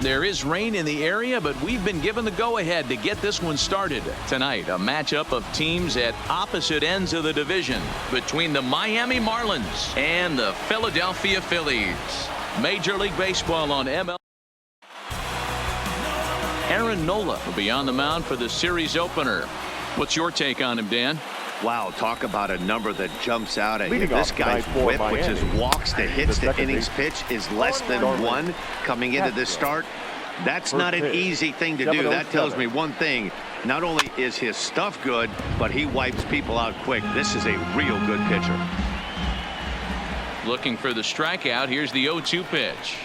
There is rain in the area, but we've been given the go-ahead to get this one started. Tonight, a matchup of teams at opposite ends of the division between the Miami Marlins and the Philadelphia Phillies. Major League Baseball on MLB. Aaron Nola will be on the mound for the series opener. What's your take on him, Dan? Wow, talk about a number that jumps out at you. This guy's whip, which is walks to hits to innings pitch, is less than 1 coming into this start. That's not an easy thing to do. That tells me one thing. Not only is his stuff good, but he wipes people out quick. This is a real good pitcher. Looking for the strikeout. Here's the 0-2 pitch.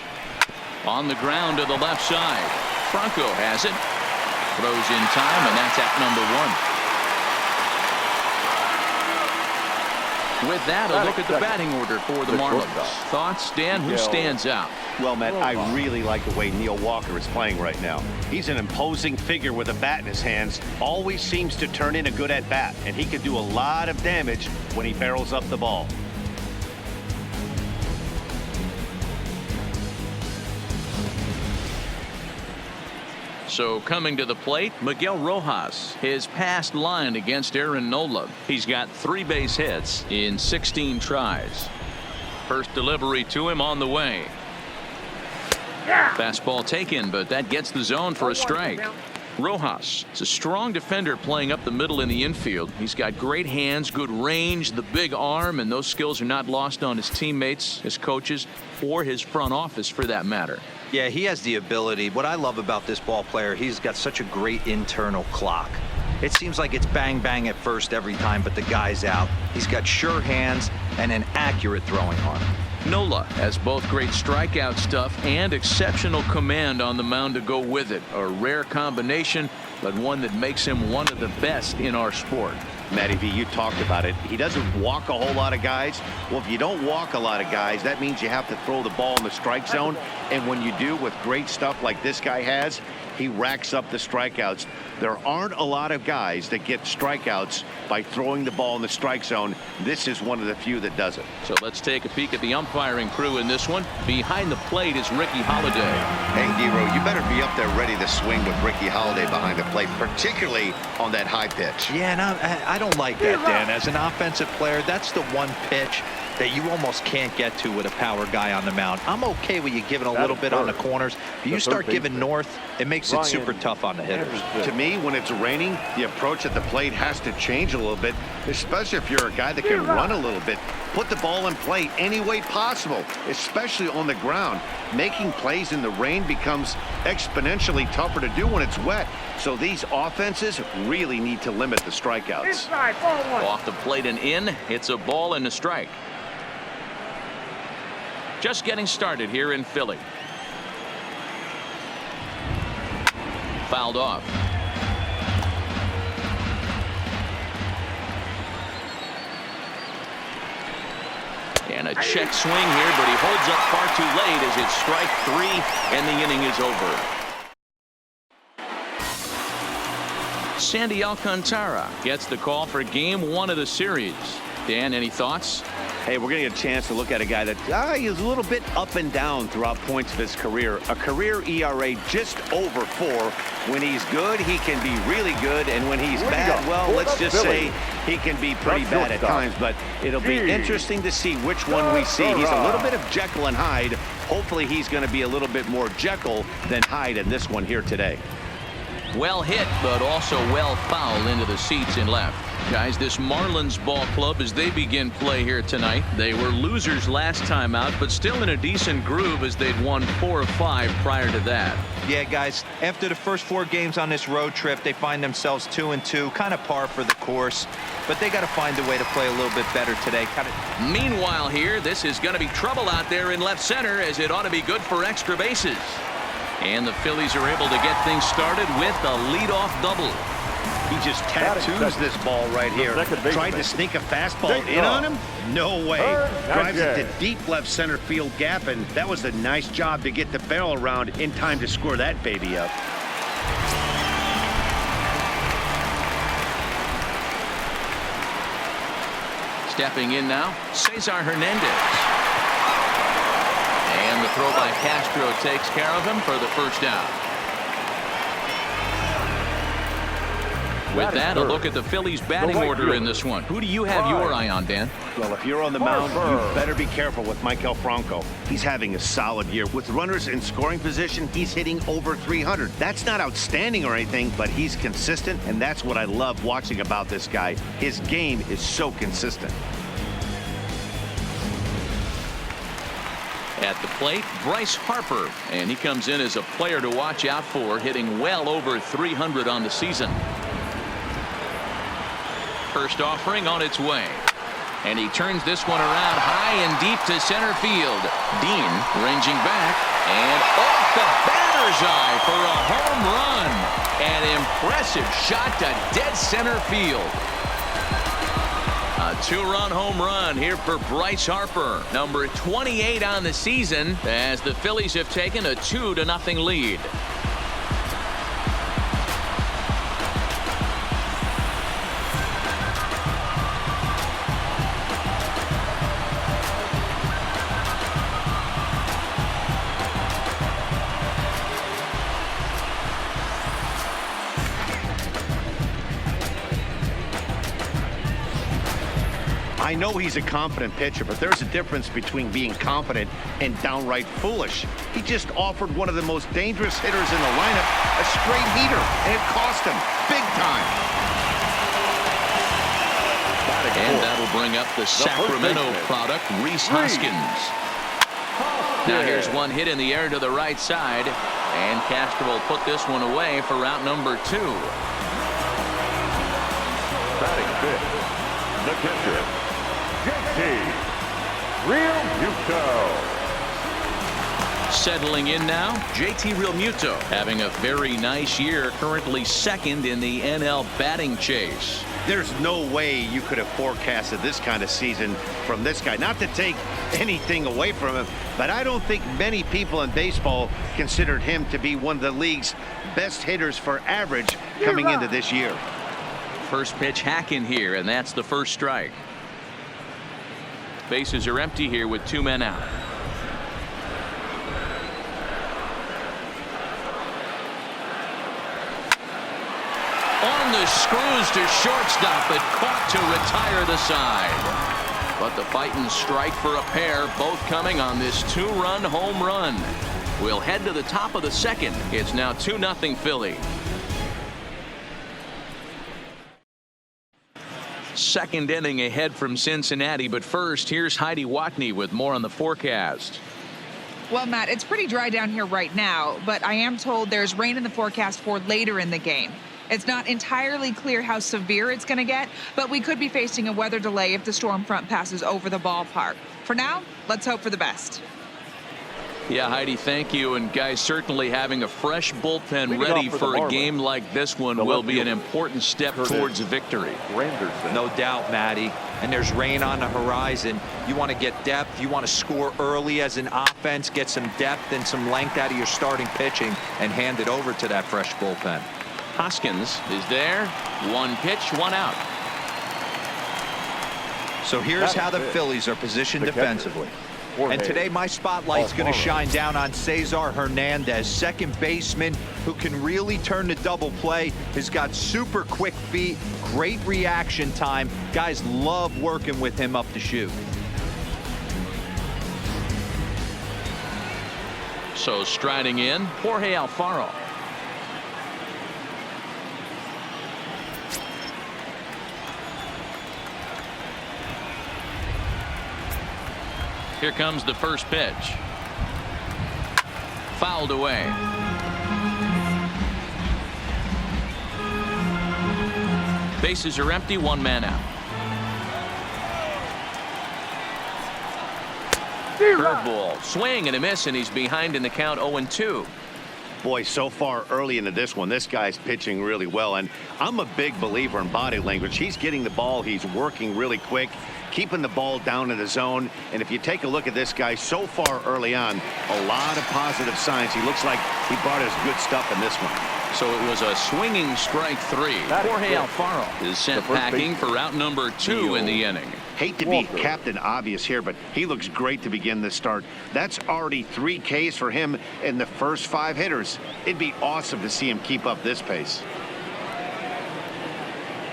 On the ground to the left side. Franco has it. Throws in time, and that's at number 1. With that, a look at the batting order for the Marlins. Thoughts, Dan? Who stands out? Well, Matt, I really like the way Neil Walker is playing right now. He's an imposing figure with a bat in his hands. Always seems to turn in a good at-bat, and he can do a lot of damage when he barrels up the ball. So coming to the plate, Miguel Rojas, his past line against Aaron Nola. He's got 3 base hits in 16 tries. First delivery to him on the way. Fastball taken, but that gets the zone for a strike. Rojas is a strong defender playing up the middle in the infield. He's got great hands, good range, the big arm, and those skills are not lost on his teammates, his coaches, or his front office for that matter. Yeah, he has the ability. What I love about this ball player, he's got such a great internal clock. It seems like it's bang bang at first every time, but the guy's out. He's got sure hands and an accurate throwing arm. Nola has both great strikeout stuff and exceptional command on the mound to go with it. A rare combination, but one that makes him one of the best in our sport. Matty V, you talked about it. He doesn't walk a whole lot of guys. Well, if you don't walk a lot of guys, that means you have to throw the ball in the strike zone. And when you do with great stuff like this guy has, he racks up the strikeouts. There aren't a lot of guys that get strikeouts by throwing the ball in the strike zone. This is one of the few that does it. So let's take a peek at the umpiring crew in this one. Behind the plate is Ricky Holiday. Hey, Dero, you better be up there ready to swing with Ricky Holiday behind the plate, particularly on that high pitch. Yeah, and I don't like that, Dan. As an offensive player, that's the one pitch that you almost can't get to with a power guy on the mound. I'm okay with you giving a little bit on the corners. If you start giving north, it makes it super tough on the hitters. To me, when it's raining, the approach at the plate has to change a little bit, especially if you're a guy that can run a little bit. Put the ball in play any way possible, especially on the ground. Making plays in the rain becomes exponentially tougher to do when it's wet. So these offenses really need to limit the strikeouts. Off the plate and in, it's a ball and a strike. Just getting started here in Philly. Fouled off. And a check swing here, but he holds up far too late as it's strike 3 and the inning is over. Sandy Alcantara gets the call for game 1 of the series. Dan, any thoughts? Hey, we're going to get a chance to look at a guy that is a little bit up and down throughout points of his career. A career ERA just over 4. When he's good, he can be really good. And when he's bad, well, let's just say he can be pretty bad at times. But it'll be interesting to see which one we see. He's a little bit of Jekyll and Hyde. Hopefully he's going to be a little bit more Jekyll than Hyde in this one here today. Well hit, but also well fouled into the seats in left. Guys, this Marlins ball club, as they begin play here tonight, they were losers last time out, but still in a decent groove as they'd won 4 of 5 prior to that. Yeah, guys, after the first 4 games on this road trip, they find themselves 2-2, kind of par for the course, but they got to find a way to play a little bit better today. Meanwhile here, this is going to be trouble out there in left center, as it ought to be good for extra bases. And the Phillies are able to get things started with a leadoff double. He just tattoos this ball right here. Tried to sneak a fastball in on him? No way. Drives it to deep left center field gap, and that was a nice job to get the barrel around in time to score that baby up. Stepping in now, Cesar Hernandez. And the throw by Castro takes care of him for the first down. With that, a look at the Phillies batting order in this one. Who do you have your eye on, Dan? Well, if you're on the mound, you better be careful with Michael Franco. He's having a solid year. With runners in scoring position, he's hitting over 300. That's not outstanding or anything, but he's consistent, and that's what I love watching about this guy. His game is so consistent. At the plate, Bryce Harper, and he comes in as a player to watch out for, hitting well over 300 on the season. First offering on its way, and he turns this one around high and deep to center field. Dean ranging back and off the batter's eye for a home run. An impressive shot to dead center field. A two-run home run here for Bryce Harper, number 28 on the season, as the Phillies have taken a 2-0 lead. I know he's a confident pitcher, but there's a difference between being confident and downright foolish. He just offered one of the most dangerous hitters in the lineup a straight heater, and it cost him big time. And that'll bring up the Sacramento product, Rhys Hoskins. Now here's one hit in the air to the right side, and Castro will put this one away for route number 2. Batting fifth, the catcher, Realmuto. Settling in now, JT Realmuto having a very nice year, currently second in the NL batting chase. There's no way you could have forecasted this kind of season from this guy. Not to take anything away from him, but I don't think many people in baseball considered him to be one of the league's best hitters for average coming into this year. First pitch hack in here, and that's the first strike. Bases are empty here with 2 men out. On the screws to shortstop, but caught to retire the side. But the fighting strike for a pair, both coming on this 2-run home run. We'll head to the top of the second. It's now 2-0 Philly. Second inning ahead from Cincinnati, but first, here's Heidi Watney with more on the forecast. Well, Matt, it's pretty dry down here right now, but I am told there's rain in the forecast for later in the game. It's not entirely clear how severe it's going to get, but we could be facing a weather delay if the storm front passes over the ballpark. For now, let's hope for the best. Yeah, Heidi, thank you. And guys, certainly having a fresh bullpen ready for a game like this one will be an important step towards a victory. No doubt, Matty. And there's rain on the horizon. You want to get depth. You want to score early as an offense, get some depth and some length out of your starting pitching, and hand it over to that fresh bullpen. Hoskins is there. 1 pitch, 1 out. So here's how the Phillies are positioned defensively. And today my spotlight's going to shine down on Cesar Hernandez, second baseman who can really turn the double play. Has got super quick feet, great reaction time. Guys love working with him up the chute. So striding in, Jorge Alfaro. Here comes the first pitch. Fouled away. Bases are empty, 1 man out. Curveball, swing and a miss, and he's behind in the count 0-2. Boy, so far early into this one, this guy's pitching really well, and I'm a big believer in body language. He's getting the ball, he's working really quick, keeping the ball down in the zone. And if you take a look at this guy so far early on, a lot of positive signs. He looks like he brought his good stuff in this one. So it was a swinging strike 3. Jorge Alfaro is sent packing for route number 2 in the inning. Hate to be Captain Obvious here, but he looks great to begin this start. That's already 3 Ks for him in the first 5 hitters. It'd be awesome to see him keep up this pace.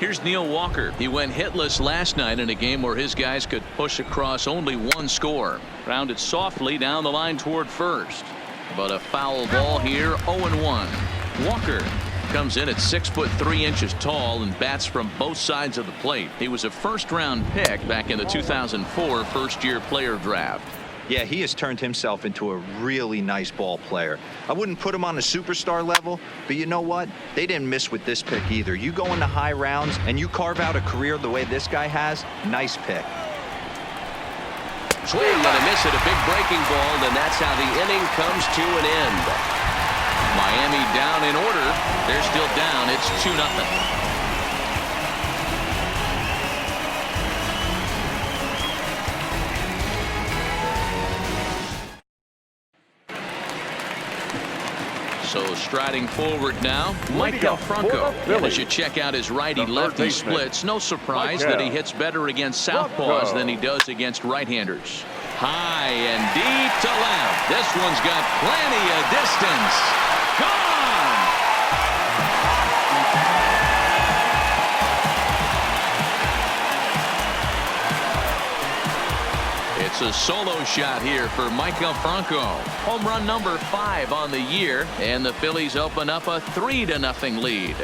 Here's Neil Walker. He went hitless last night in a game where his guys could push across only 1 score. Grounded softly down the line toward first. But a foul ball here, 0-1. Walker comes in at 6'3" tall and bats from both sides of the plate. He was a first-round pick back in the 2004 first-year player draft. Yeah, he has turned himself into a really nice ball player. I wouldn't put him on a superstar level, but you know what? They didn't miss with this pick either. You go into high rounds and you carve out a career the way this guy has, nice pick. Swing and a miss at a big breaking ball, and that's how the inning comes to an end. Miami down in order. They're still down. It's 2-0. So striding forward now, Michael Franco. And as you check out his righty-lefty splits, no surprise that he hits better against southpaws than he does against right-handers. High and deep to left. This one's got plenty of distance. Gone! It's a solo shot here for Michael Franco. Home run number 5 on the year, and the Phillies open up a 3-0 lead.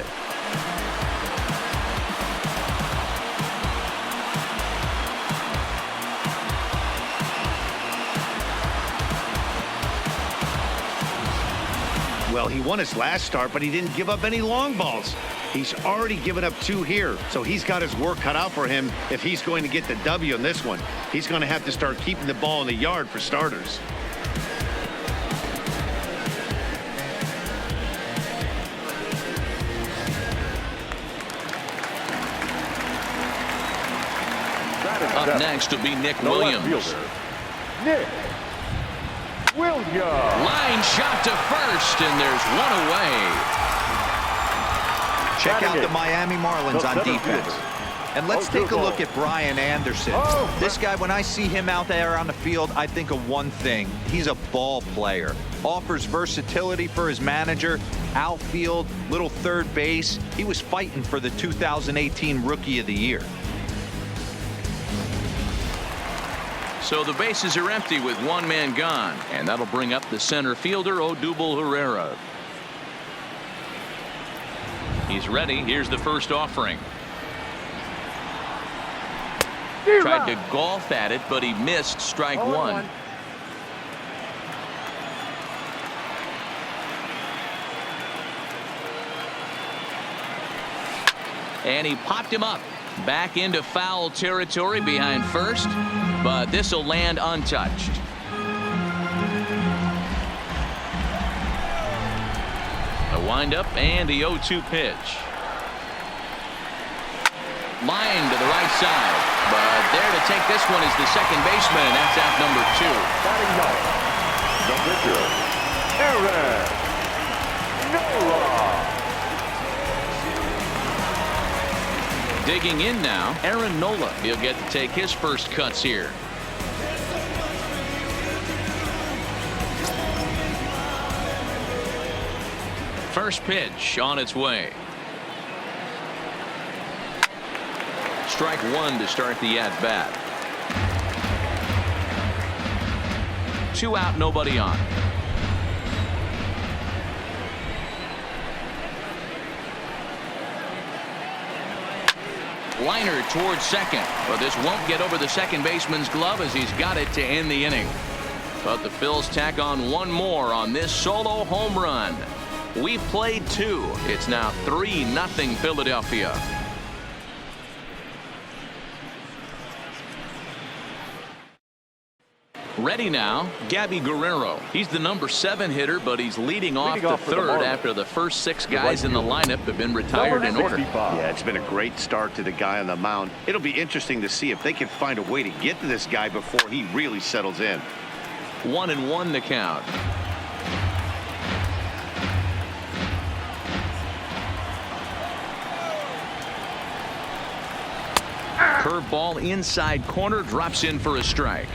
Well, he won his last start, but he didn't give up any long balls. He's already given up 2 here, so he's got his work cut out for him if he's going to get the W in this one. He's going to have to start keeping the ball in the yard for starters. Up next will be Nick Williams. Nick Williams. Line shot to first, and there's 1 away. Check out the Miami Marlins on defense. And let's take a look at Brian Anderson. This guy, when I see him out there on the field, I think of one thing. He's a ball player. Offers versatility for his manager. Outfield, little third base. He was fighting for the 2018 Rookie of the Year. So the bases are empty with 1 man gone, and that'll bring up the center fielder, Odubel Herrera. He's ready. Here's the first offering. Tried to golf at it, but he missed strike 1. And he popped him up. Back into foul territory behind first, but this will land untouched. A windup and the 0-2 pitch. Line to the right side, but there to take this one is the second baseman, and that's out number 2. Batting ninth, the pitcher, Aaron Nola. Digging in now, Aaron Nola. He'll get to take his first cuts here. First pitch on its way. Strike 1 to start the at-bat. 2 out, nobody on. Liner towards second, but this won't get over the second baseman's glove as he's got it to end the inning. But the Phils tack on 1 more on this solo home run. We played 2. It's now 3-0 Philadelphia. Ready now, Gabby Guerrero. He's the number 7 hitter, but he's leading off the third after the first 6 guys in the lineup have been retired in order. Yeah, it's been a great start to the guy on the mound. It'll be interesting to see if they can find a way to get to this guy before he really settles in. 1-1 the count. Curveball inside corner, drops in for a strike.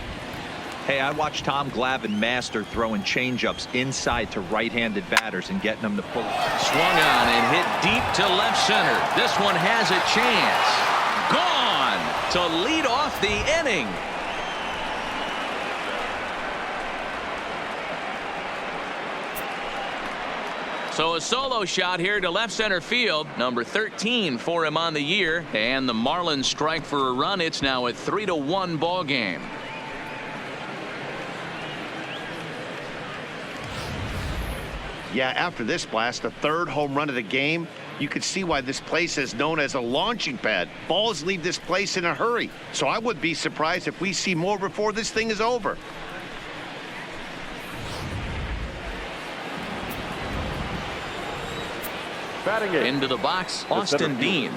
Hey, I watched Tom Glavine master throwing changeups inside to right-handed batters and getting them to pull. Swung on and hit deep to left center. This one has a chance. Gone to lead off the inning. So a solo shot here to left center field. Number 13 for him on the year. And the Marlins strike for a run. It's now a 3-1 ball game. Yeah, after this blast, the third home run of the game, you could see why this place is known as a launching pad. Balls leave this place in a hurry. So I would be surprised if we see more before this thing is over. Batting in. Into the box, Austin Dean.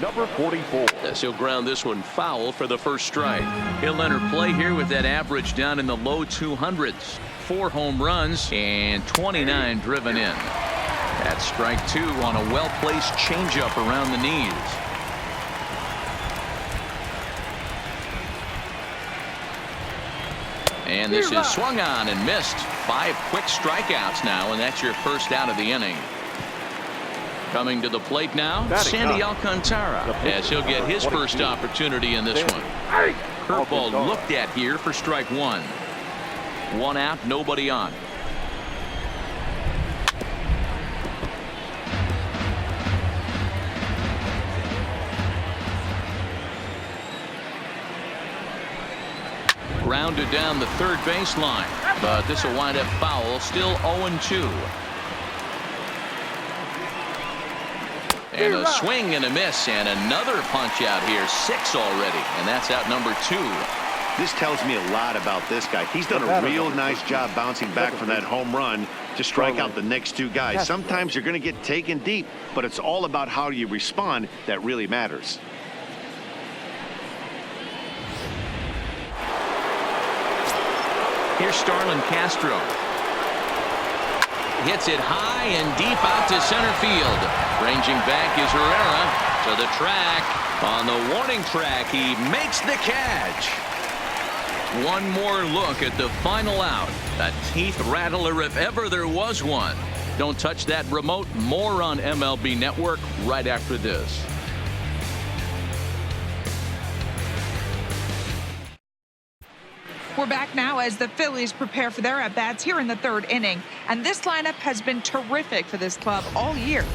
Number 44. Yes, he'll ground this one foul for the first strike. He'll enter play here with that average down in the low 200s. 4 home runs and 29 driven in. That's strike 2 on a well-placed changeup around the knees. And this is swung on and missed. 5 quick strikeouts now, and that's your first out of the inning. Coming to the plate now, Sandy Alcantara, as he'll get his first opportunity in this one. Curveball looked at here for strike 1. 1 out, nobody on. Grounded down the third baseline, but this will wind up foul. Still 0-2. And a swing and a miss, and another punch out here. 6 already, and that's out number 2. This tells me a lot about this guy. He's done a real nice job bouncing back from that home run to strike out the next 2 guys. Sometimes you're going to get taken deep, but it's all about how you respond that really matters. Here's Starlin Castro. Hits it high and deep out to center field. Ranging back is Herrera to the track. On the warning track, he makes the catch. One more look at the final out. A teeth rattler if ever there was one. Don't touch that remote. More on MLB Network right after this. We're back now as the Phillies prepare for their at-bats here in the 3rd inning. And this lineup has been terrific for this club all year.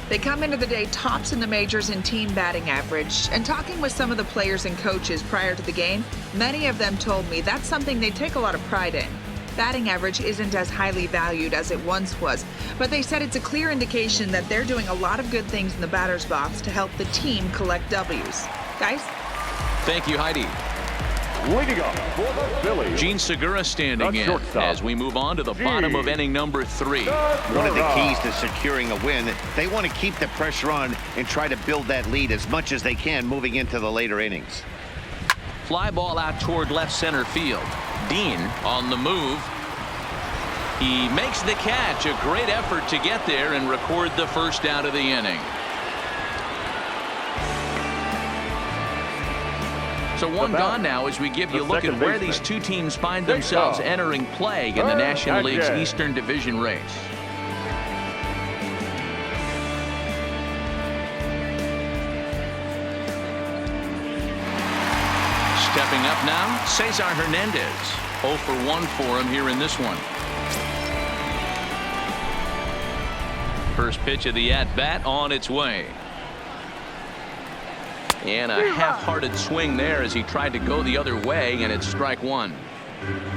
They come into the day tops in the majors in team batting average. And talking with some of the players and coaches prior to the game, many of them told me that's something they take a lot of pride in. Batting average isn't as highly valued as it once was, but they said it's a clear indication that they're doing a lot of good things in the batter's box to help the team collect W's. Guys? Thank you, Heidi. Leading up for the Phillies, Gene Segura standing in as we move on to the bottom of inning number 3. One of the keys to securing a win, they want to keep the pressure on and try to build that lead as much as they can moving into the later innings. Fly ball out toward left center field. Dean on the move. He makes the catch. A great effort to get there and record the first out of the inning. So one gone now as we give you a look at where these 2 teams find themselves entering play in the National League's Eastern Division race. Stepping up now, Cesar Hernandez. 0 for 1 for him here in this one. First pitch of the at-bat on its way. And a half-hearted swing there as he tried to go the other way, and it's strike 1.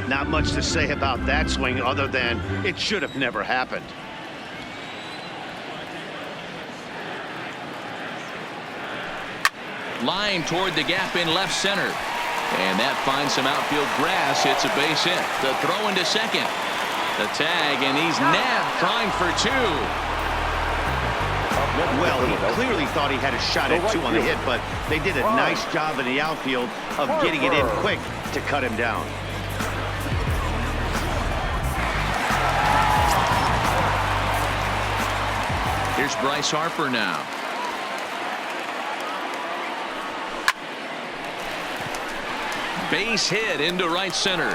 Not much to say about that swing other than it should have never happened. Line toward the gap in left center. And that finds some outfield grass. It's a base hit. The throw into second. The tag, and he's nabbed trying for 2. Well, he clearly thought he had a shot at 2 on the hit, but they did a nice job in the outfield of getting it in quick to cut him down. Here's Bryce Harper now. Base hit into right center.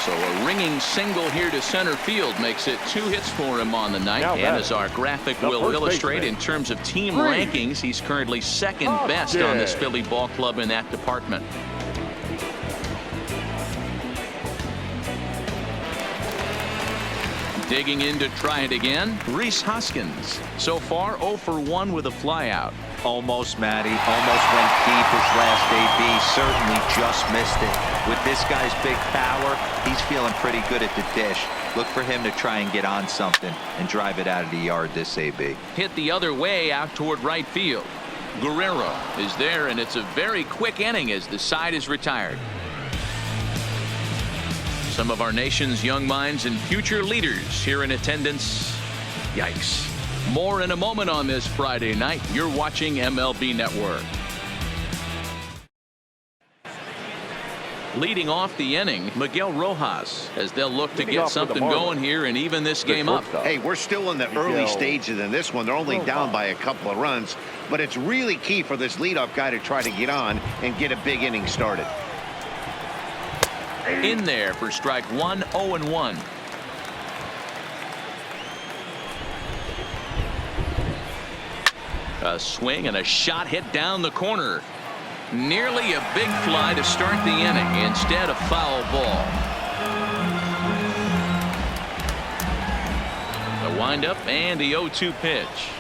So a ringing single here to center field makes it 2 hits for him on the night. And as our graphic will illustrate, in terms of team rankings, he's currently second best on this Philly ball club in that department. Digging in to try it again, Rhys Hoskins. So far 0 for 1 with a flyout. Almost, Matty. Almost went deep his last AB. Certainly just missed it. With this guy's big power, he's feeling pretty good at the dish. Look for him to try and get on something and drive it out of the yard this AB. Hit the other way out toward right field. Guerrero is there, and it's a very quick inning as the side is retired. Some of our nation's young minds and future leaders here in attendance. Yikes. More in a moment on this Friday night. You're watching MLB Network. Leading off the inning, Miguel Rojas, as they'll look to get something going here and even this game up. Hey, we're still in the early stages in this one. They're only down by a couple of runs, but it's really key for this leadoff guy to try to get on and get a big inning started. In there for strike 1, 0-1. A swing and a shot hit down the corner. Nearly a big fly to start the inning. Instead, a foul ball. The windup and the 0-2 pitch.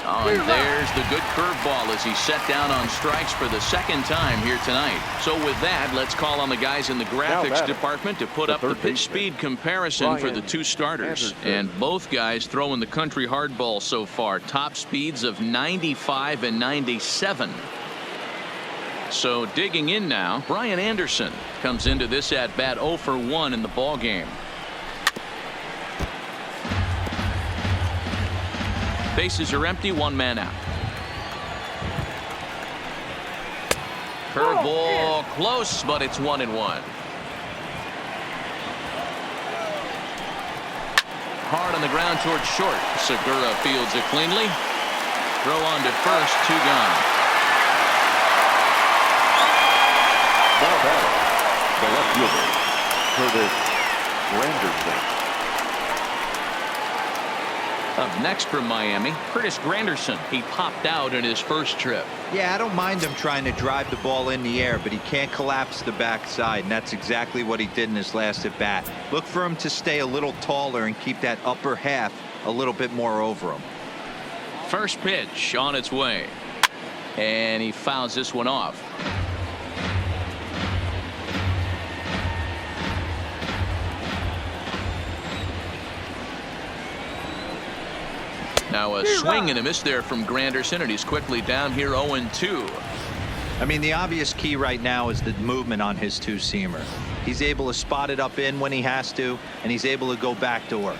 Oh, and there's the good curveball as he set down on strikes for the second time here tonight. So with that, let's call on the guys in the graphics department to put up the pitch speed comparison for the two starters. And both guys throwing the country hardball so far. Top speeds of 95 and 97. So digging in now, Brian Anderson comes into this at bat 0 for 1 in the ball game. Bases are empty, 1 man out. Curveball close, but it's 1-1. Hard on the ground towards short. Segura fields it cleanly. Throw on to first, 2 gone. Now batting, the left fielder, Curtis Granderson. Up next from Miami, Curtis Granderson. He popped out in his first trip. Yeah, I don't mind him trying to drive the ball in the air, but he can't collapse the backside, and that's exactly what he did in his last at bat. Look for him to stay a little taller and keep that upper half a little bit more over him. First pitch on its way, and he fouls this one off. Now a swing and a miss there from Granderson, and he's quickly down here 0-2. I mean, the obvious key right now is the movement on his two-seamer. He's able to spot it up in when he has to, and he's able to go back to work.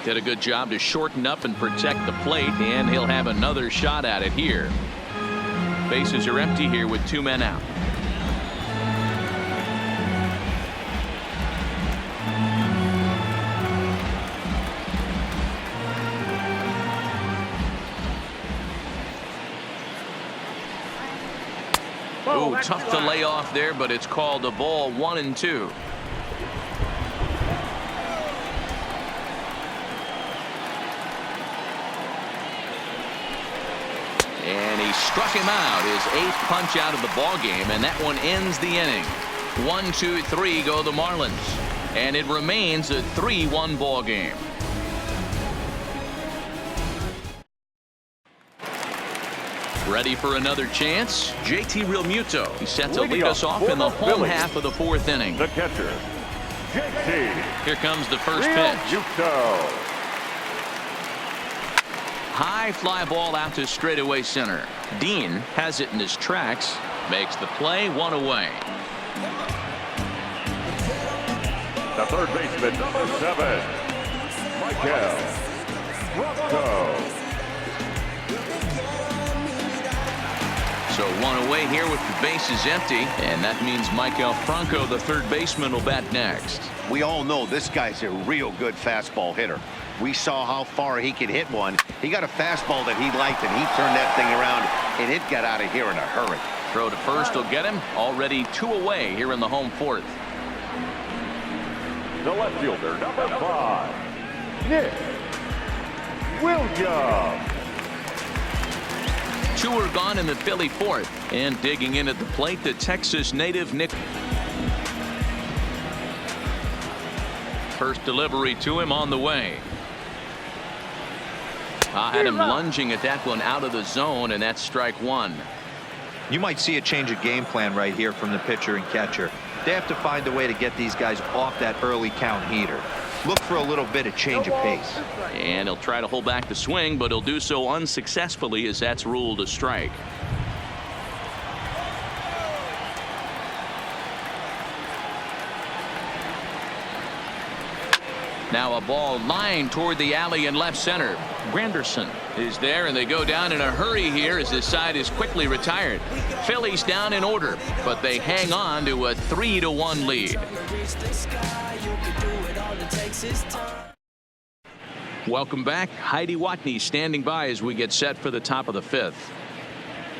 Did a good job to shorten up and protect the plate, and he'll have another shot at it here. Bases are empty here with 2 men out. Ooh, tough to lay off there, but it's called a ball. 1-2. And he struck him out, his 8th punch out of the ball game, and that one ends the inning. 1-2-3 go the Marlins, and it remains a 3-1 ball game. Ready for another chance? JT Realmuto. He's set to lead us off in the home half of the 4th inning. The catcher, JT. Here comes the first pitch. High fly ball out to straightaway center. Dean has it in his tracks. Makes the play, 1 away. The third baseman, number 7, Michael Franco. So 1 away here with the bases empty, and that means Michael Franco, the third baseman, will bat next. We all know this guy's a real good fastball hitter. We saw how far he could hit one. He got a fastball that he liked, and he turned that thing around, and it got out of here in a hurry. Throw to first will get him. Already 2 away here in the home fourth. The left fielder, number 5, Nick Williams. 2 are gone in the Philly fourth. And digging in at the plate, the Texas native Nick. First delivery to him on the way. Had him lunging at that one out of the zone, and that's strike 1. You might see a change of game plan right here from the pitcher and catcher. They have to find a way to get these guys off that early count heater. Look for a little bit of change of pace. And he'll try to hold back the swing, but he'll do so unsuccessfully as that's ruled a strike. Now a ball lined toward the alley in left center. Granderson is there, and they go down in a hurry here as this side is quickly retired. Phillies down in order, but they hang on to a 3-1 lead. Welcome back. Heidi Watney standing by as we get set for the top of the 5th.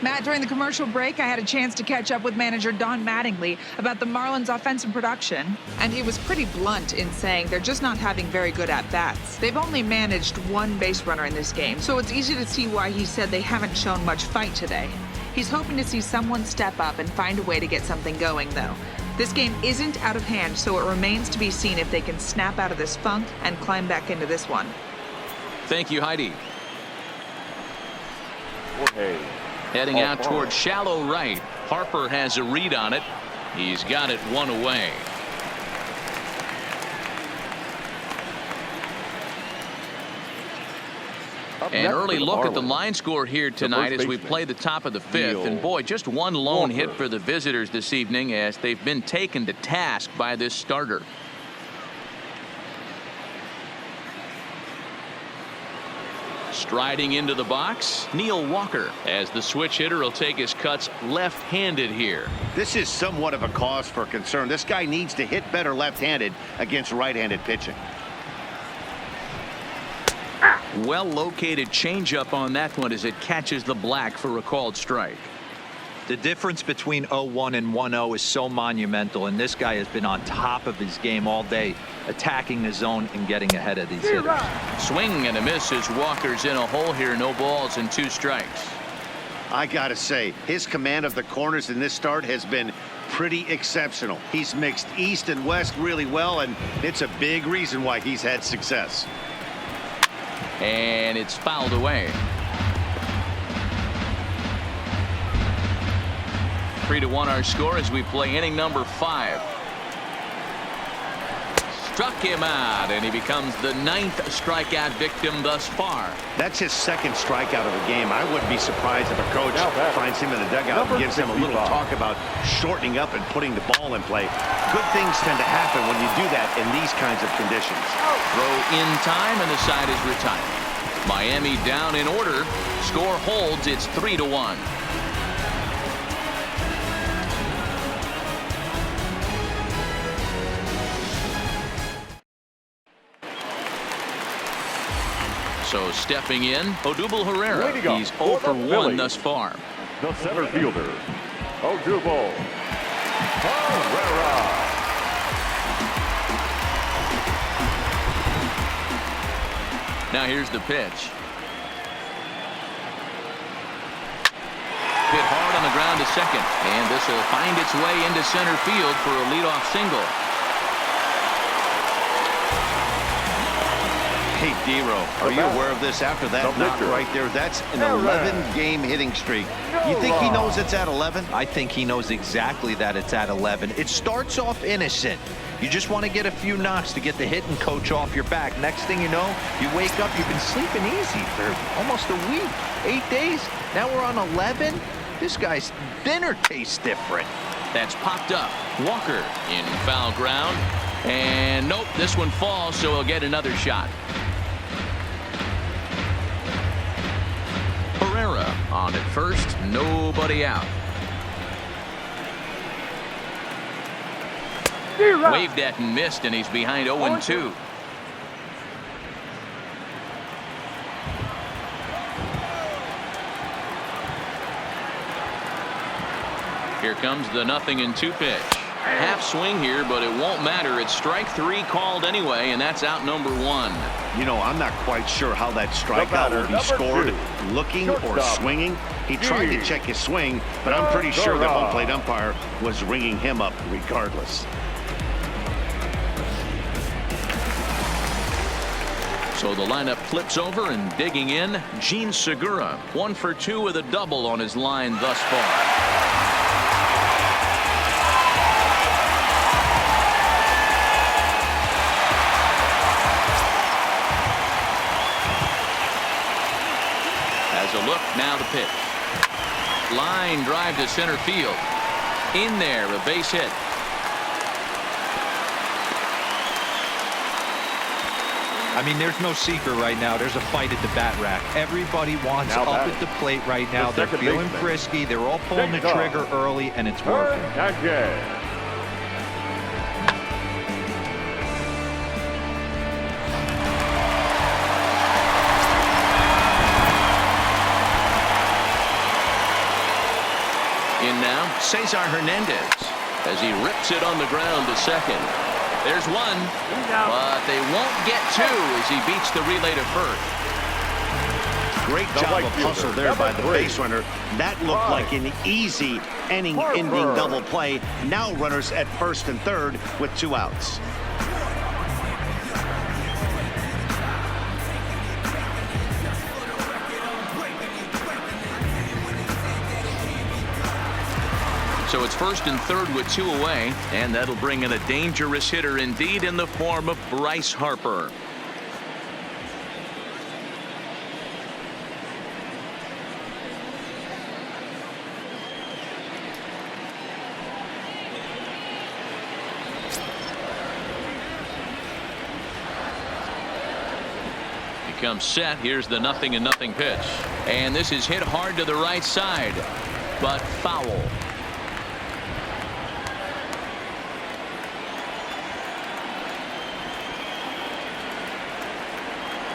Matt, during the commercial break, I had a chance to catch up with manager Don Mattingly about the Marlins' offensive production, and he was pretty blunt in saying they're just not having very good at-bats. They've only managed 1 base runner in this game, so it's easy to see why he said they haven't shown much fight today. He's hoping to see someone step up and find a way to get something going, though. This game isn't out of hand, so it remains to be seen if they can snap out of this funk and climb back into this one. Thank you, Heidi. Jorge. Heading out toward shallow right. Harper has a read on it. He's got it 1 away. An early look at the line score here tonight as we play the top of the 5th. And boy, just 1 lone hit for the visitors this evening as they've been taken to task by this starter. Striding into the box, Neil Walker, as the switch hitter will take his cuts left-handed here. This is somewhat of a cause for concern. This guy needs to hit better left-handed against right-handed pitching. Well-located changeup on that one as it catches the black for a called strike. The difference between 0-1 and 1-0 is so monumental, and this guy has been on top of his game all day, attacking the zone and getting ahead of these hitters. Swing and a miss as Walker's in a hole here. No balls and 2 strikes. I gotta say, his command of the corners in this start has been pretty exceptional. He's mixed east and west really well, and it's a big reason why he's had success. And it's fouled away. 3-1 our score as we play inning number 5. Struck him out, and he becomes the 9th strikeout victim thus far. That's his 2nd strikeout of the game. I wouldn't be surprised if a coach finds him in the dugout and gives him a little talk about shortening up and putting the ball in play. Good things tend to happen when you do that in these kinds of conditions. Throw in time, and the side is retired. Miami down in order. Score holds. It's 3-1. So stepping in, Odubel Herrera. He's 0 for 1 thus far. The center fielder, Odubel Herrera. Now here's the pitch. Hit hard on the ground to second, and this will find its way into center field for a leadoff single. Hey, D-Row, are you aware of this after that knock right there? That's an 11-game hitting streak. You think he knows it's at 11? I think he knows exactly that it's at 11. It starts off innocent. You just want to get a few knocks to get the hitting coach off your back. Next thing you know, you wake up, you've been sleeping easy for almost a week, 8 days. Now we're on 11. This guy's dinner tastes different. That's popped up. Walker in foul ground. And nope, this one falls, so he'll get another shot. Herrera on at first, nobody out. Waved at and missed, and he's behind 0-2. Here comes the 0-2 pitch. Half swing here, but it won't matter. It's strike 3 called anyway, and that's out number 1. You know, I'm not quite sure how that strikeout will be scored. Looking or swinging. He tried to check his swing, but I'm pretty sure the home plate umpire was ringing him up regardless. So the lineup flips over, and digging in, Gene Segura. 1 for 2 with a double on his line thus far. A look, now the pitch. Line drive to center field. In there, a base hit. I mean, there's no secret right now. There's a fight at the bat rack. Everybody wants up at the plate right now. They're feeling frisky. They're all pulling the trigger early, and it's working. Now Cesar Hernandez as he rips it on the ground to second. There's 1, but they won't get 2 as he beats the relay to first. Great job of hustle there by the base runner. That looked like an easy inning-ending double play. Now runners at first and third with 2 outs. So it's first and third with 2 away, and that'll bring in a dangerous hitter indeed in the form of Bryce Harper. He comes set. Here's the 0-0 pitch, and this is hit hard to the right side, but foul.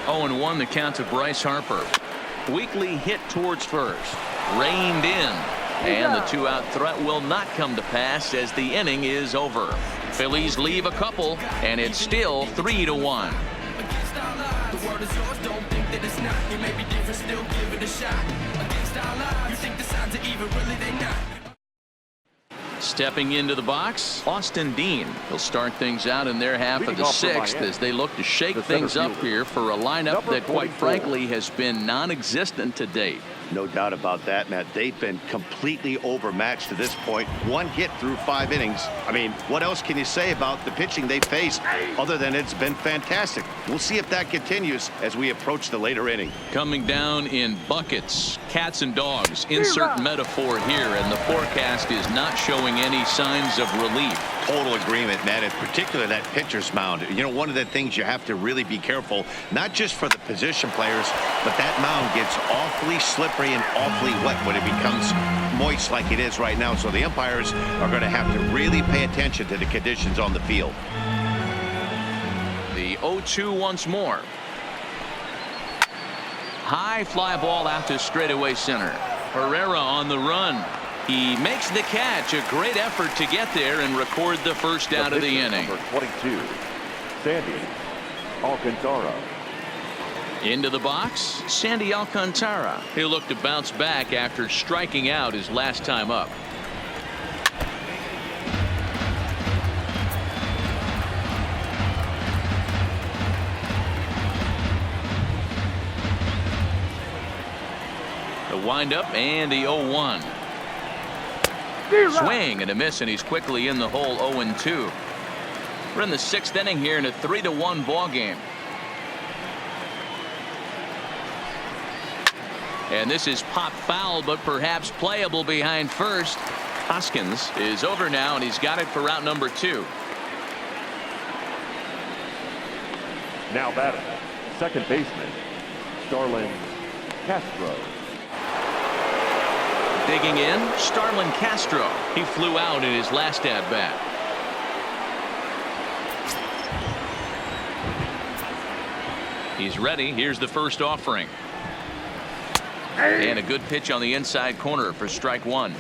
0-1 the count to Bryce Harper. Weakly hit towards first. Reined in. And the 2-out threat will not come to pass as the inning is over. Phillies leave a couple, and it's still 3-1. Stepping into the box, Austin Dean. He'll start things out in their half of the 6th as they look to shake things up here for a lineup that, quite frankly, has been non-existent to date. No doubt about that, Matt. They've been completely overmatched to this point. 1 hit through 5 innings. I mean, what else can you say about the pitching they faced other than it's been fantastic? We'll see if that continues as we approach the later inning. Coming down in buckets, cats and dogs. Insert metaphor here, and the forecast is not showing any signs of relief. Total agreement, Matt. In particular, that pitcher's mound. You know, one of the things you have to really be careful, not just for the position players, but that mound gets awfully slippery and awfully wet when it becomes moist like it is right now. So the umpires are going to have to really pay attention to the conditions on the field. The 0-2 once more. High fly ball out to straightaway center. Herrera on the run. He makes the catch. A great effort to get there and record the first out of the inning. Number 22, Sandy Alcantara. Into the box, Sandy Alcantara. He'll look to bounce back after striking out his last time up. The windup and the 0-1. Swing and a miss, and he's quickly in the hole. 0-2. We're in the 6th inning here in a 3-1 ball game. And this is pop foul, but perhaps playable behind first. Hoskins is over now, and he's got it for route number 2. Now batting, second baseman, Starlin Castro. Digging in, Starlin Castro. He flew out in his last at-bat. He's ready. Here's the first offering. And a good pitch on the inside corner for strike one.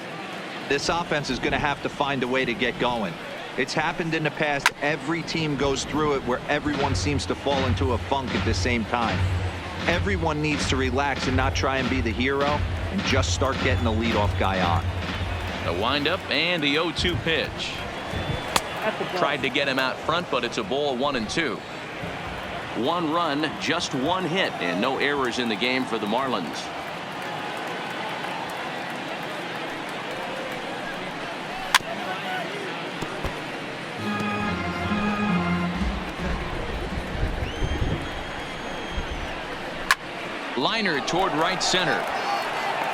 This offense is going to have to find a way to get going. It's happened in the past. Every team goes through it where everyone seems to fall into a funk at the same time. Everyone needs to relax and not try and be the hero and just start getting the leadoff guy on. The windup and the 0-2 pitch. Tried to get him out front, but it's a ball, 1-2. 1 run, just 1 hit, and no errors in the game for the Marlins. Liner toward right center.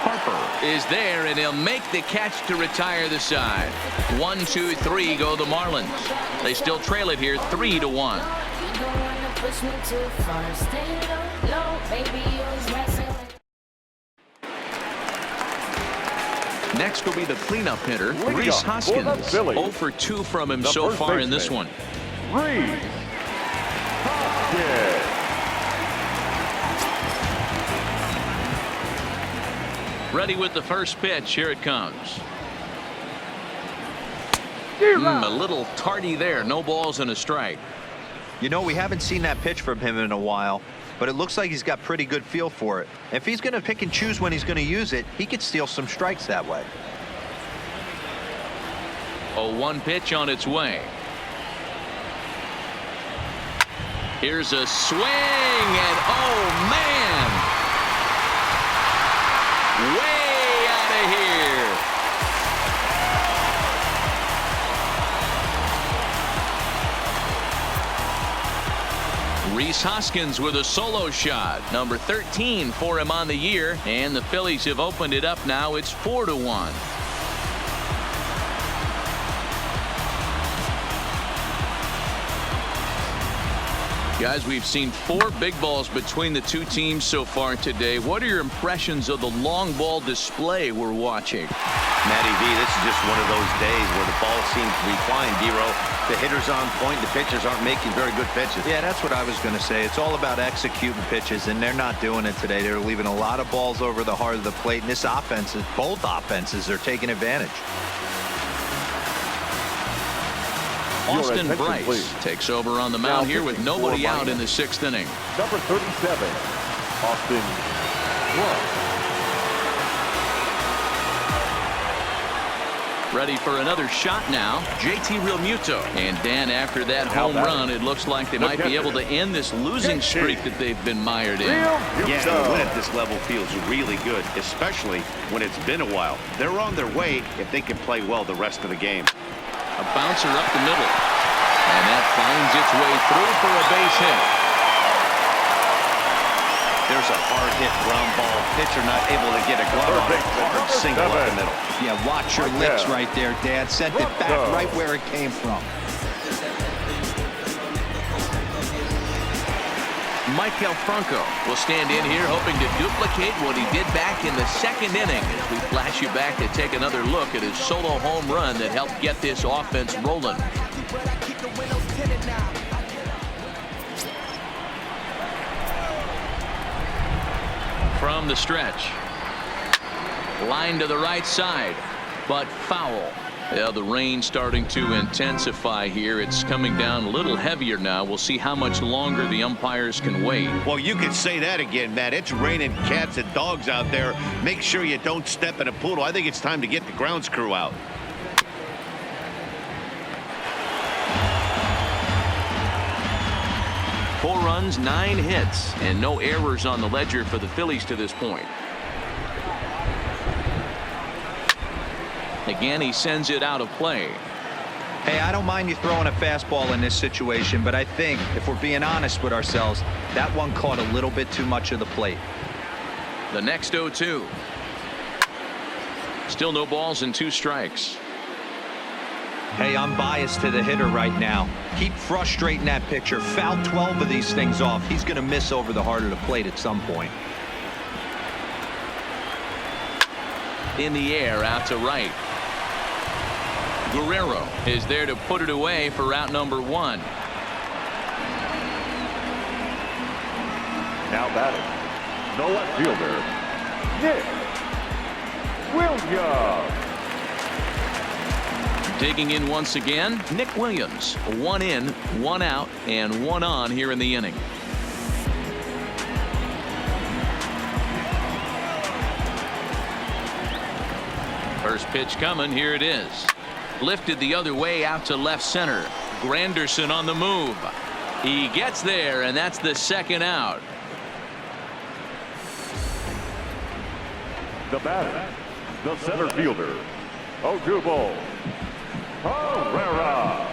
Harper is there, and he'll make the catch to retire the side. 1, 2, 3 go the Marlins. They still trail it here 3-1. Next will be the cleanup hitter, Rhys Hoskins. 0 for 2 from him so far in this one. Rhys Hoskins. Ready with the first pitch. Here it comes. A little tardy there. No balls and a strike. You know, we haven't seen that pitch from him in a while, but it looks like he's got pretty good feel for it. If he's going to pick and choose when he's going to use it, he could steal some strikes that way. 0-1 pitch on its way. Here's a swing, and oh man! Way out of here. Rhys Hoskins with a solo shot. Number 13 for him on the year, and the Phillies have opened it up now. It's 4-1. Guys, we've seen 4 big balls between the two teams so far today. What are your impressions of the long ball display we're watching? Matty V, this is just one of those days where the ball seems to be flying, D-Row. The hitter's on point, the pitchers aren't making very good pitches. Yeah, that's what I was going to say. It's all about executing pitches, and they're not doing it today. They're leaving a lot of balls over the heart of the plate, and this offense, both offenses are taking advantage. Austin Bryce please. Takes over on the mound here with nobody out in the 6th inning. Number 37, Austin Bryce. Ready for another shot now. JT Realmuto. And Dan, after that home run, it looks like they might be able to end this losing streak that they've been mired in. Yeah, the win at this level feels really good, especially when it's been a while. They're on their way if they can play well the rest of the game. A bouncer up the middle. And that finds its way through for a base hit. There's a hard hit ground ball. Pitcher not able to get a glove on it. Hard single up the middle. Yeah, watch your lips right there, Dad. Sent it back right where it came from. Maikel Franco will stand in here hoping to duplicate what he did back in the 2nd inning. As we flash you back to take another look at his solo home run that helped get this offense rolling. From the stretch. Line to the right side, but foul. Yeah, the rain starting to intensify here. It's coming down a little heavier now. We'll see how much longer the umpires can wait. Well, you could say that again, Matt. It's raining cats and dogs out there. Make sure you don't step in a poodle. I think it's time to get the grounds crew out. Four runs, 9 hits, and no errors on the ledger for the Phillies to this point. Again, he sends it out of play. Hey, I don't mind you throwing a fastball in this situation, but I think if we're being honest with ourselves, that one caught a little bit too much of the plate. The next 0-2. Still no balls and 2 strikes. Hey, I'm biased to the hitter right now. Keep frustrating that pitcher. Foul 12 of these things off. He's going to miss over the heart of the plate at some point. In the air, out to right. Guerrero is there to put it away for out number 1. Now batting, the left fielder, Nick Williams. Digging in once again, Nick Williams. 1 in, 1 out, and 1 on here in the inning. First pitch coming. Here it is. Lifted the other way out to left center. Granderson on the move. He gets there, and that's the 2nd out. The batter, the center fielder, Odubel Herrera.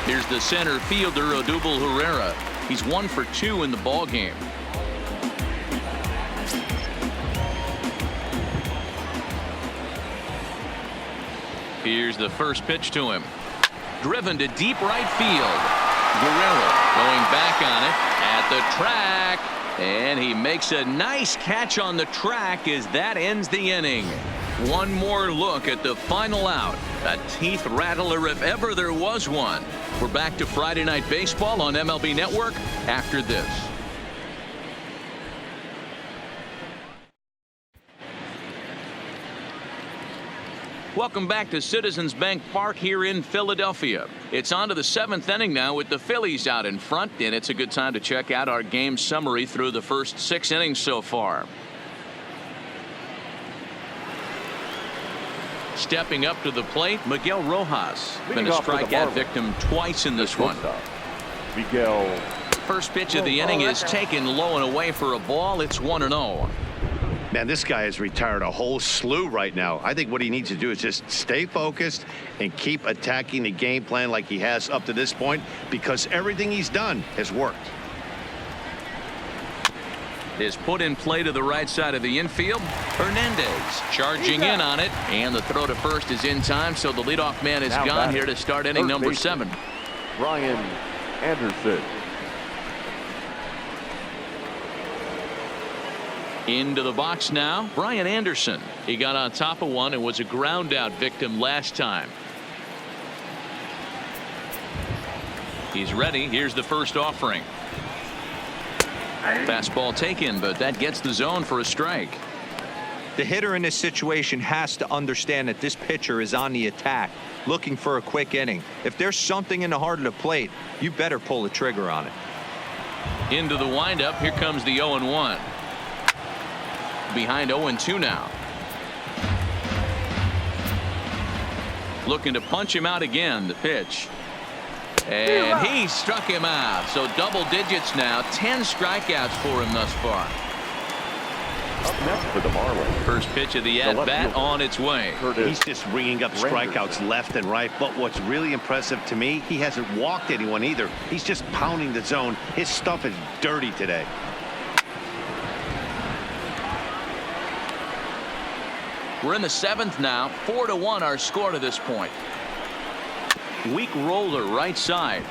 Here's the center fielder, Odubel Herrera. He's 1 for 2 in the ball game. Here's the first pitch to him. Driven to deep right field. Guerrero going back on it at the track. And he makes a nice catch on the track as that ends the inning. One more look at the final out. A teeth rattler if ever there was one. We're back to Friday Night Baseball on MLB Network after this. Welcome back to Citizens Bank Park here in Philadelphia. It's on to the 7th inning now with the Phillies out in front, and it's a good time to check out our game summary through the first 6 innings so far. Stepping up to the plate, Miguel Rojas. Been a strikeout victim twice in this one. Miguel. First pitch of the inning is taken low and away for a ball. It's 1-0. Man, this guy has retired a whole slew right now. I think what he needs to do is just stay focused and keep attacking the game plan like he has up to this point, because everything he's done has worked. Is put in play to the right side of the infield. Hernandez charging in on it, and the throw to first is in time, so the leadoff man is gone here to start inning number 7. Brian Anderson. Into the box now, Brian Anderson. He got on top of one and was a ground out victim last time. He's ready. Here's the first offering. Fastball taken, but that gets the zone for a strike. The hitter in this situation has to understand that this pitcher is on the attack, looking for a quick inning. If there's something in the heart of the plate, you better pull the trigger on it. Into the windup. Here comes the 0-1. Behind 0-2 now. Looking to punch him out again. The pitch. And he struck him out. So double digits now. 10 strikeouts for him thus far. Up next for the Marlins. First pitch of the at-bat on its way. He's just ringing up strikeouts left and right. But what's really impressive to me, he hasn't walked anyone either. He's just pounding the zone. His stuff is dirty today. We're in the 7th now. 4-1 our score to this point. Weak roller right side.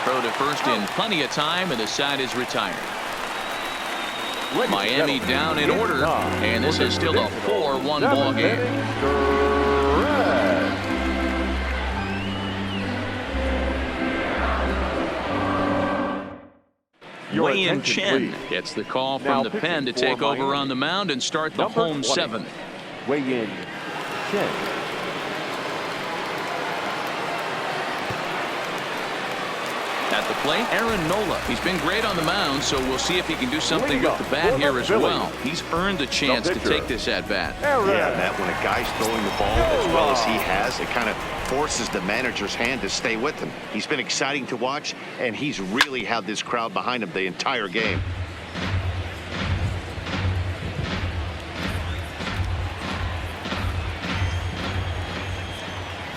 Throw to first in plenty of time, and the side is retired. Miami down in order, and this is still a 4-1 ball game. Wei-Yin Chen gets the call from the pen to take over on the mound and start the home 7th. Wei-Yin Chen. At the plate, Aaron Nola. He's been great on the mound, so we'll see if he can do something with the bat here as well. He's earned the chance to take this at bat. Yeah, Matt, when a guy's throwing the ball as well as he has, it kind of forces the manager's hand to stay with him. He's been exciting to watch, and he's really had this crowd behind him the entire game.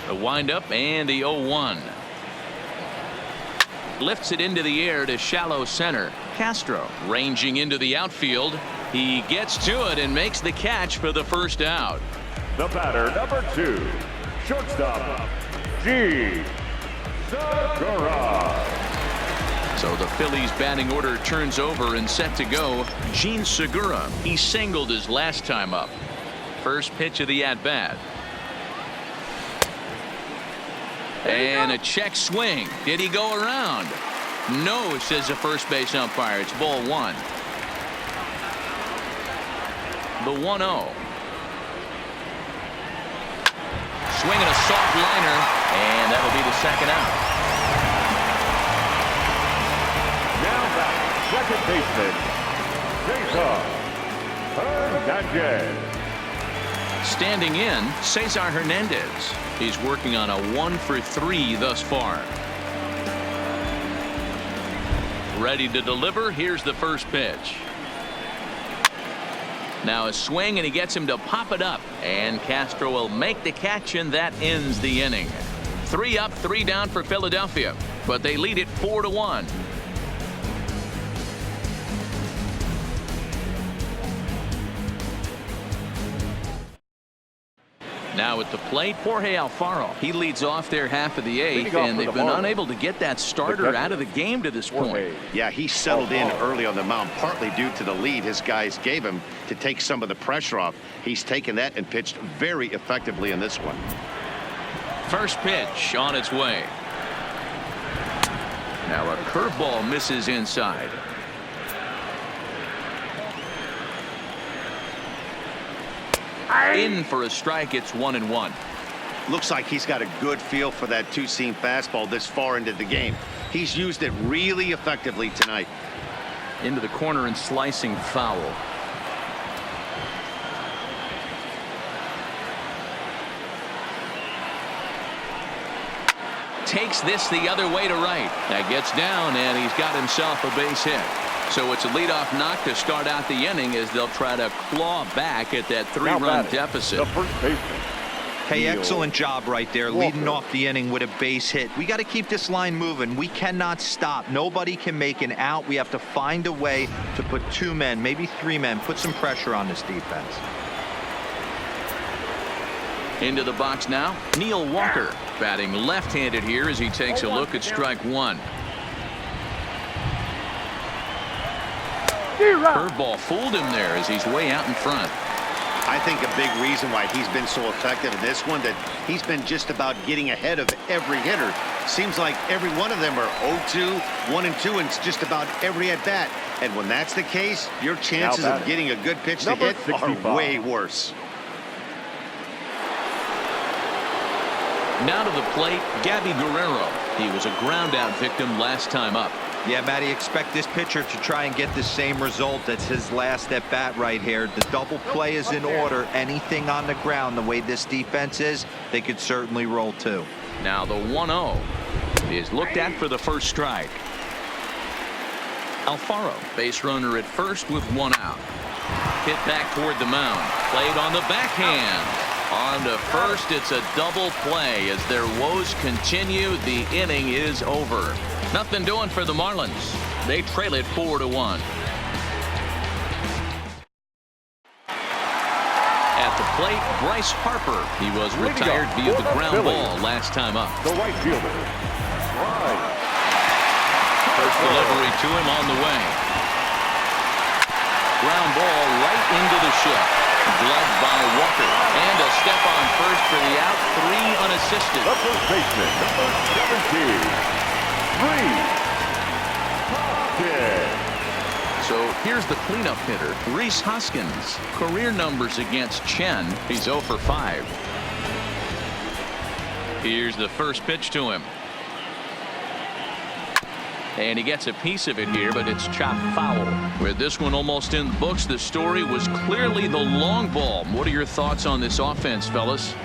The windup and the 0-1. Lifts it into the air to shallow center. Castro ranging into the outfield. He gets to it and makes the catch for the first out. The batter, number 2, shortstop, G. Segura. So the Phillies batting order turns over and set to go. Gene Segura. He singled his last time up. First pitch of the at-bat. And a check swing. Did he go around? No, says the first base umpire. It's ball one. The 1-0. Swinging a soft liner, and that'll be the second out. Now back, second baseman, Cesar Hernandez. Standing in, Cesar Hernandez. He's working on a 1-for-3 thus far. Ready to deliver. Here's the first pitch. Now a swing, and he gets him to pop it up, and Castro will make the catch, and that ends the inning. 3 up, 3 down for Philadelphia, but they lead it 4-1. Now at the plate, Jorge Alfaro. He leads off their half of the 8th, and they've been unable to get that starter out of the game to this point. Yeah, he settled in early on the mound, partly due to the lead his guys gave him to take some of the pressure off. He's taken that and pitched very effectively in this one. First pitch on its way. Now a curveball misses inside. In for a strike. It's 1-1. Looks like he's got a good feel for that two-seam fastball this far into the game. He's used it really effectively tonight. Into the corner and slicing foul. Takes this the other way to right. That gets down, and he's got himself a base hit. So it's a leadoff knock to start out the inning as they'll try to claw back at that 3-run deficit. The first baseman. Hey, excellent job right there, leading off the inning with a base hit. We got to keep this line moving. We cannot stop. Nobody can make an out. We have to find a way to put 2 men, maybe 3 men, put some pressure on this defense. Into the box now, Neil Walker, batting left-handed here as he takes a look at strike 1. Curveball fooled him there as he's way out in front. I think a big reason why he's been so effective in this one, that he's been just about getting ahead of every hitter. Seems like every one of them are 0-2, 1-2, and it's just about every at bat. And when that's the case, your chances of getting a good pitch to hit are way worse. Now to the plate, Gabby Guerrero. He was a ground out victim last time up. Yeah, Matty, expect this pitcher to try and get the same result. That's his last at bat right here. The double play is in order. Anything on the ground, the way this defense is, they could certainly roll too. Now the 1-0 is looked at for the first strike. Alfaro, base runner at first with 1 out. Hit back toward the mound. Played on the backhand. On to first, it's a double play as their woes continue. The inning is over. Nothing doing for the Marlins. They trail it 4-1. At the plate, Bryce Harper. He was retired via the ground ball last time up. The right fielder. First delivery to him on the way. Ground ball right into the shift. Gloved by Walker. And a step on first for the out. 3 unassisted. The first baseman, number 17. So here's the cleanup hitter, Rhys Hoskins. Career numbers against Chen. He's 0 for 5. Here's the first pitch to him. And he gets a piece of it here, but it's chopped foul. With this one almost in the books, the story was clearly the long ball. What are your thoughts on this offense, fellas?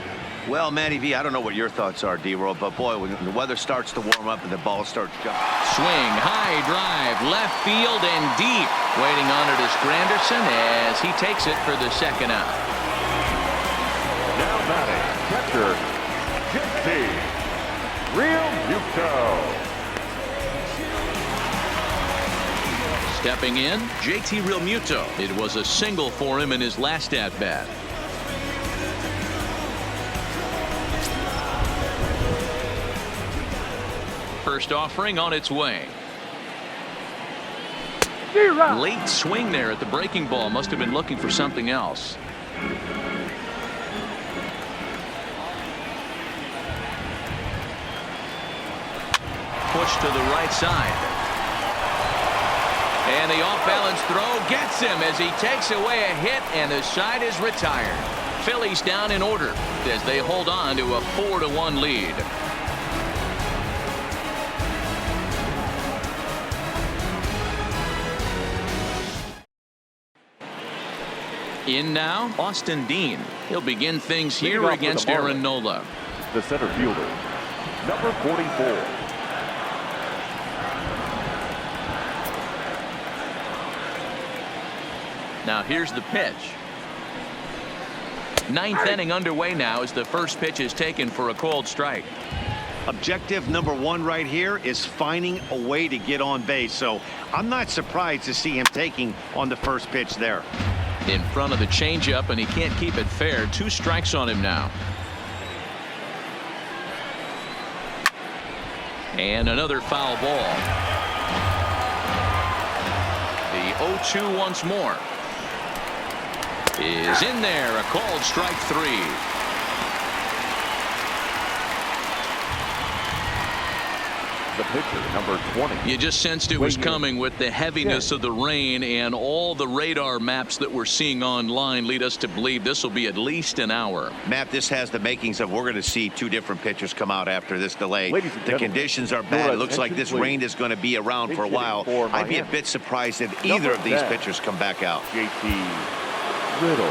Well, Matty V, I don't know what your thoughts are, D-Roll, but boy, when the weather starts to warm up and the ball starts jumping. Swing, high drive, left field and deep. Waiting on it is Granderson as he takes it for the second out. Now batting, catcher, JT Realmuto. Stepping in, JT Realmuto. It was a single for him in his last at-bat. First offering on its way. Late swing there at the breaking ball. Must have been looking for something else. Push to the right side. And the off-balance throw gets him as he takes away a hit, and the side is retired. Phillies down in order as they hold on to a 4-1 lead. In now, Austin Dean. He'll begin things here against Aaron Nola. The center fielder, number 44. Now here's the pitch. Ninth inning underway now as the first pitch is taken for a called strike. Objective number one right here is finding a way to get on base. So I'm not surprised to see him taking on the first pitch there. In front of the changeup, and he can't keep it fair. 2 strikes on him now. And another foul ball. The 0-2 once more. Is in there, a called strike 3. The pitcher, number 20. You just sensed it was coming with the heaviness of the rain, and all the radar maps that we're seeing online lead us to believe this will be at least an hour. Matt, this has the makings of we're going to see 2 different pitchers come out after this delay. The conditions are bad. It looks like this rain is going to be around for a while. I'd be a bit surprised if either of these pitchers come back out. JT Little.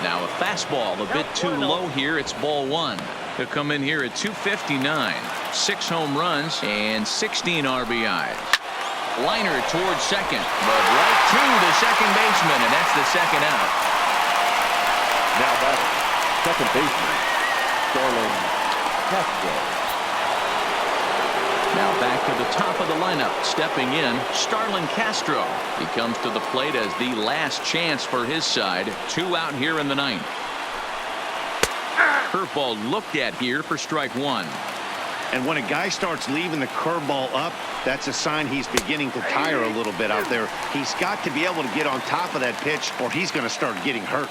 Now a fastball a bit too low here. It's ball 1. He'll come in here at 259. 6 home runs and 16 RBIs. Liner towards second, but right to the second baseman, and that's the second out. Now batter, second baseman, Starlin Castro. Now back to the top of the lineup. Stepping in, Starlin Castro. He comes to the plate as the last chance for his side. 2 out here in the 9th. Curveball looked at here for strike 1. And when a guy starts leaving the curveball up, that's a sign he's beginning to tire a little bit out there. He's got to be able to get on top of that pitch, or he's going to start getting hurt.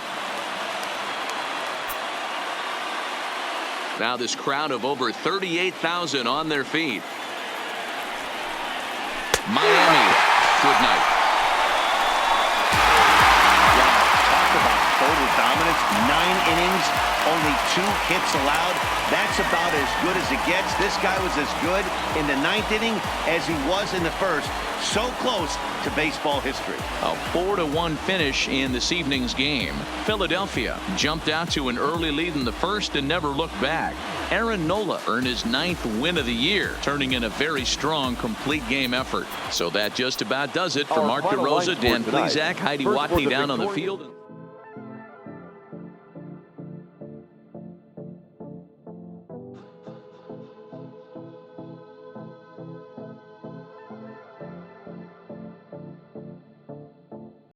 Now this crowd of over 38,000 on their feet. Miami, good night. Talk about total dominance. 9 innings, only 2 hits allowed. That's about as good as it gets. This guy was as good in the 9th inning as he was in the first. So close to baseball history. A 4-1 finish in this evening's game. Philadelphia jumped out to an early lead in the first and never looked back. Aaron Nola earned his 9th win of the year, turning in a very strong complete game effort. So that just about does it for Mark DeRosa, Dan Plezak, Heidi Watney down on the field.